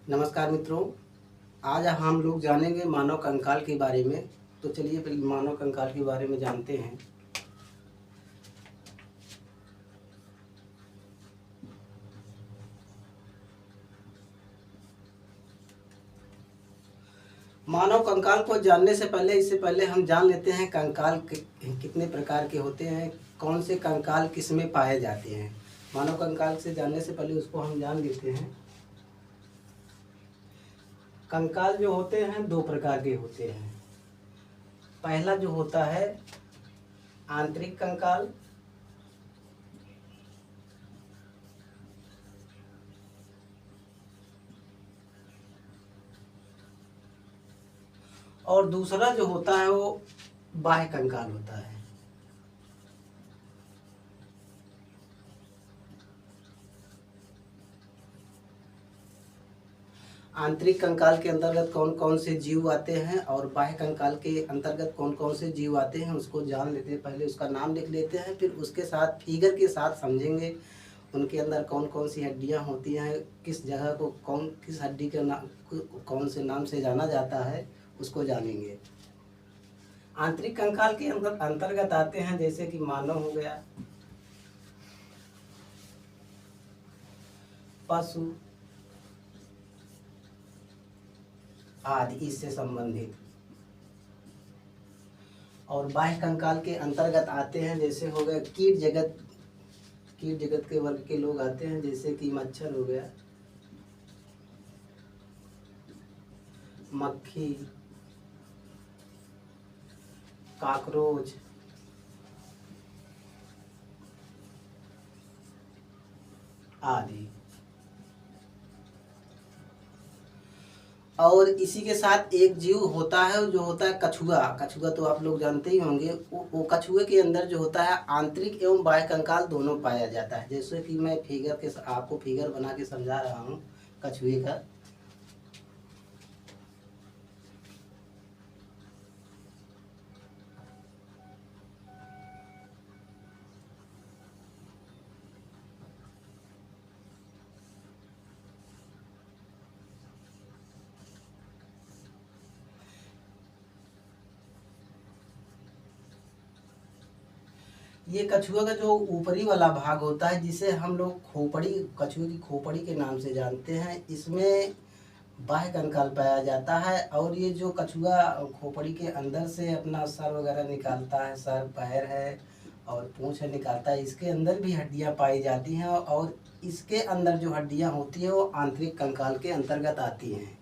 नमस्कार मित्रों। आज हम लोग जानेंगे मानव कंकाल के बारे में। तो चलिए फिर मानव कंकाल के बारे में जानते हैं। मानव कंकाल को जानने से पहले इससे पहले हम जान लेते हैं कंकाल कितने प्रकार के होते हैं, कौन से कंकाल किस में पाए जाते हैं। मानव कंकाल से जानने से पहले उसको हम जान लेते हैं। कंकाल जो होते हैं दो प्रकार के होते हैं। पहला जो होता है आंतरिक कंकाल, और दूसरा जो होता है वो बाह्य कंकाल होता है। आंतरिक कंकाल के अंतर्गत कौन कौन से जीव आते हैं और बाह्य कंकाल के अंतर्गत कौन कौन से जीव आते हैं उसको जान लेते हैं। पहले उसका नाम लिख लेते हैं, फिर उसके साथ फिगर के साथ समझेंगे उनके अंदर कौन कौन सी हड्डियां होती हैं, किस जगह को किस हड्डी के नाम कौन से नाम से जाना जाता है उसको जानेंगे। आंतरिक कंकाल के अंतर्गत आते हैं जैसे कि मानव हो गया, पशु आदि इससे संबंधित। और बाह्य कंकाल के अंतर्गत आते हैं जैसे हो गया कीट जगत के वर्ग के लोग आते हैं जैसे कि मच्छर हो गया, मक्खी, कॉकरोच आदि। और इसी के साथ एक जीव होता है जो होता है कछुआ। कछुआ तो आप लोग जानते ही होंगे। वो कछुए के अंदर जो होता है आंतरिक एवं बाह्य कंकाल दोनों पाया जाता है। जैसे कि मैं आपको फिगर बना के समझा रहा हूँ कछुए का। ये कछुआ का जो ऊपरी वाला भाग होता है जिसे हम लोग खोपड़ी, कछुए की खोपड़ी के नाम से जानते हैं, इसमें बाह्य कंकाल पाया जाता है। और ये जो कछुआ खोपड़ी के अंदर से अपना सर वगैरह निकालता है, सर पैर है और पूंछ है निकालता है, इसके अंदर भी हड्डियां पाई जाती हैं। और इसके अंदर जो हड्डियां होती हैं वो आंतरिक कंकाल के अंतर्गत आती हैं।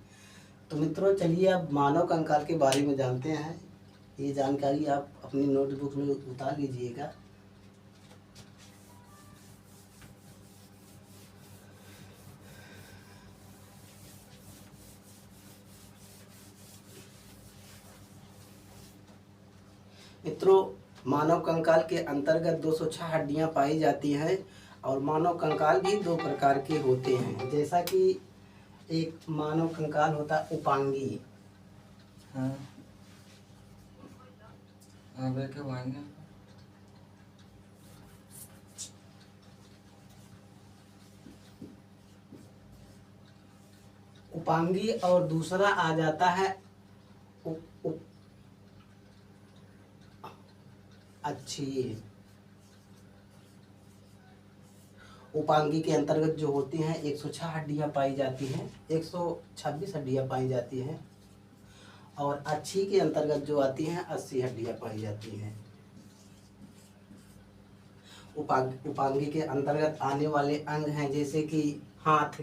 तो मित्रों चलिए अब मानव कंकाल के बारे में जानते हैं। ये जानकारी आप अपनी नोटबुक में उतार लीजिएगा। मित्रों मानव कंकाल के अंतर्गत 206 हड्डियां पाई जाती हैं। और मानव कंकाल भी दो प्रकार के होते हैं। जैसा कि एक मानव कंकाल होता है उपांगी। हाँ हाँ बैठे भाई। उपांगी और दूसरा आ जाता है उ, उ, अच्छी। उपांगी के अंतर्गत जो होती हैं 106 हड्डियां पाई जाती हैं, 126 हड्डियां पाई जाती हैं। और अच्छी के अंतर्गत जो आती हैं 80 हड्डियां पाई जाती हैं। उपांगी के अंतर्गत आने वाले अंग हैं जैसे कि हाथ,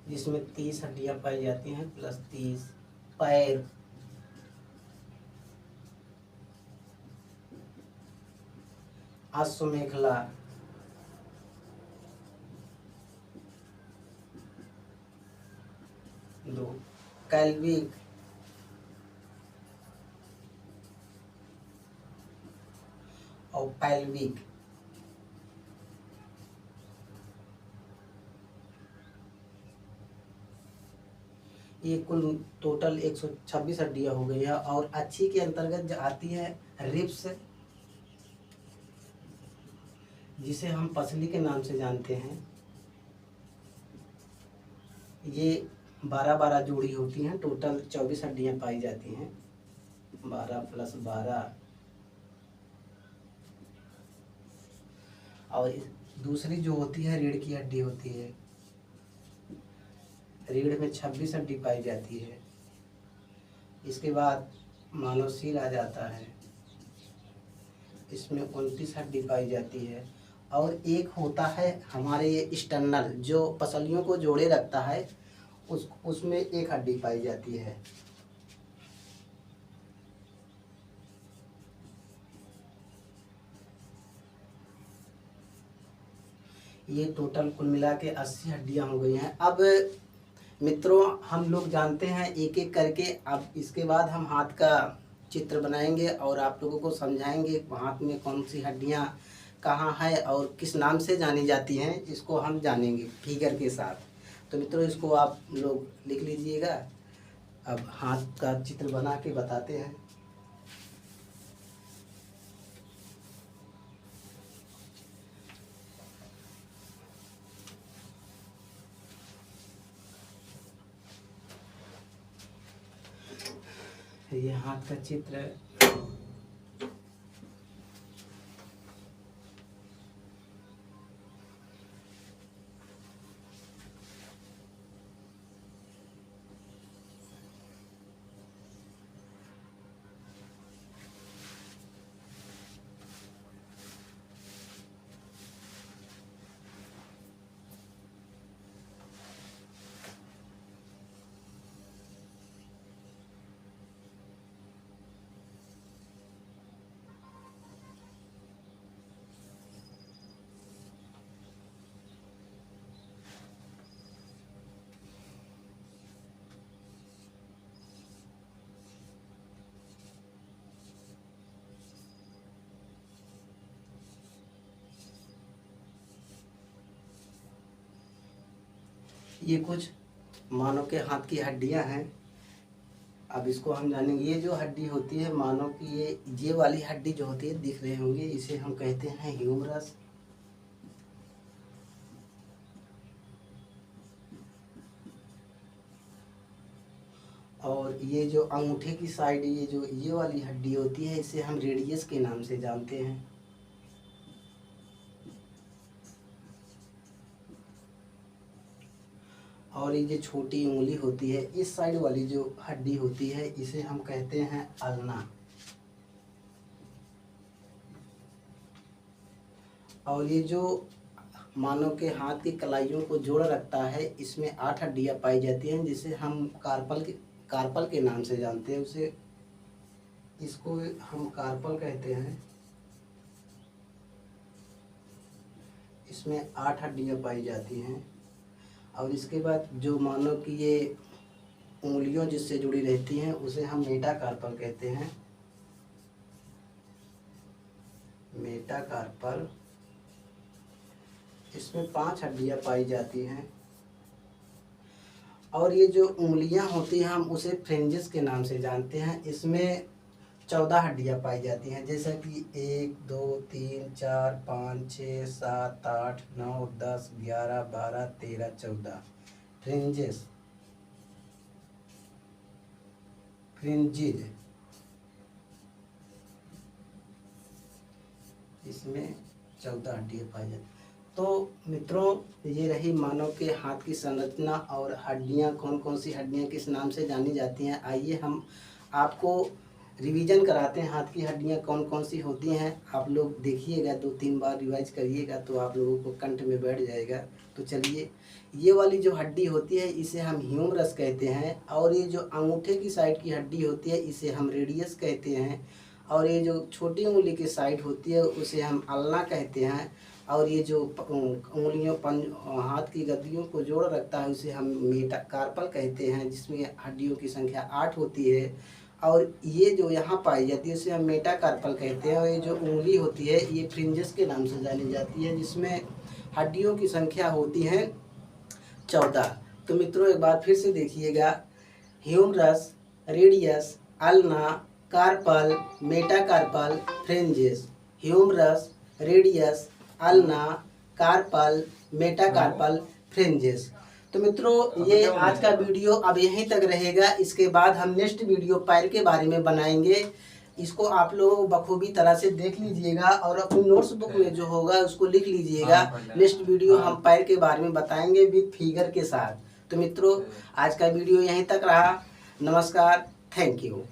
जिसमें 30 हड्डियां पाई जाती हैं प्लस 30। पैर, अश्वमेखला, दो। कैल्विक, और पैल्विक। ये कुल टोटल 126 हड्डियां हो गई है। और अच्छी के अंतर्गत जो आती है रिब्स, जिसे हम पसली के नाम से जानते हैं। ये 12-12 जोड़ी होती हैं, टोटल 24 हड्डियां पाई जाती हैं। 12 + 12। और दूसरी जो होती है रीढ़ की हड्डी होती है। रीढ़ में 26 हड्डी पाई जाती है। इसके बाद मानवशील आ जाता है, इसमें 29 हड्डी पाई जाती है। और एक होता है हमारे ये स्टर्नल, जो पसलियों को जोड़े रखता है, उसमें 1 हड्डी पाई जाती है। ये टोटल कुल मिला के 80 हड्डियां हो गई हैं। अब मित्रों, हम लोग जानते हैं एक एक करके। अब इसके बाद हम हाथ का चित्र बनाएंगे और आप लोगों को समझाएंगे हाथ में कौन सी हड्डियां कहाँ है और किस नाम से जानी जाती हैं, इसको हम जानेंगे फिगर के साथ। तो मित्रों, इसको आप लोग लिख लीजिएगा। अब हाथ का चित्र बना के बताते हैं। ये हाथ का चित्र है। ये कुछ मानव के हाथ की हड्डियां हैं। अब इसको हम जानेंगे। ये जो हड्डी होती है मानव की, ये वाली हड्डी जो होती है दिख रहे होंगे, इसे हम कहते हैं ह्यूमरस। और ये जो अंगूठे की साइड, ये वाली हड्डी होती है, इसे हम रेडियस के नाम से जानते हैं। और ये जो छोटी उंगली होती है, इस साइड वाली जो हड्डी होती है, इसे हम कहते हैं अल्ना। और ये जो मानव के हाथ की कलाइयों को जोड़ रखता है, इसमें 8 हड्डियां पाई जाती हैं, जिसे हम कार्पल के नाम से जानते हैं। इसको हम कार्पल कहते हैं। इसमें 8 हड्डियां पाई जाती हैं। और इसके बाद जो मानव की ये उंगलियों जिससे जुड़ी रहती हैं, उसे हम मेटाकार्पल कहते हैं। मेटाकार्पल, इसमें 5 हड्डियां पाई जाती हैं। और ये जो उंगलियां होती हैं, हम उसे फ्रिंजेस के नाम से जानते हैं। इसमें 14 हड्डियां पाई जाती हैं, जैसा कि 1 2 3 4 5 6 7 8 9 10 11 12 13 14 फ्रिंजेस, फ्रिंजिज। इसमें 14 हड्डियां पाई जाती। तो मित्रों, ये रही मानव के हाथ की संरचना और हड्डियां, कौन कौन सी हड्डियां किस नाम से जानी जाती हैं। आइए हम आपको रिवीजन कराते हैं, हाथ की हड्डियां कौन कौन सी होती हैं। आप लोग देखिएगा, 2-3 बार रिवाइज करिएगा तो आप लोगों को कंठ में बैठ जाएगा। तो चलिए, ये वाली जो हड्डी होती है, इसे हम ह्यूमरस कहते हैं। और ये जो अंगूठे की साइड की हड्डी होती है, इसे हम रेडियस कहते हैं। और ये जो छोटी उंगली की साइड होती है, उसे हम अल्ना कहते हैं। और ये जो उंगलियों हाथ की गद्दियों को जोड़ रखता है, उसे हम मेटाकार्पल कहते हैं, जिसमें हड्डियों की संख्या 8 होती है। और ये जो यहाँ पाई जाती है, उसे हम मेटाकार्पल कहते हैं। और ये जो उंगली होती है, ये फ्रिंजेस के नाम से जानी जाती है, जिसमें हड्डियों की संख्या होती है 14। तो मित्रों, एक बार फिर से देखिएगा। Humerus, radius, ulna, carpal, metacarpal, phalanges. Humerus, radius, ulna, carpal, metacarpal, phalanges. तो मित्रों ये आज का वीडियो अब यहीं तक रहेगा। इसके बाद हम नेक्स्ट वीडियो पैर के बारे में बनाएंगे। इसको आप लोग बखूबी तरह से देख लीजिएगा और अपनी नोट्स बुक में जो होगा उसको लिख लीजिएगा। नेक्स्ट वीडियो हम पैर के बारे में बताएंगे विद फिगर के साथ। तो मित्रों आज का वीडियो यहीं तक रहा। नमस्कार, थैंक यू।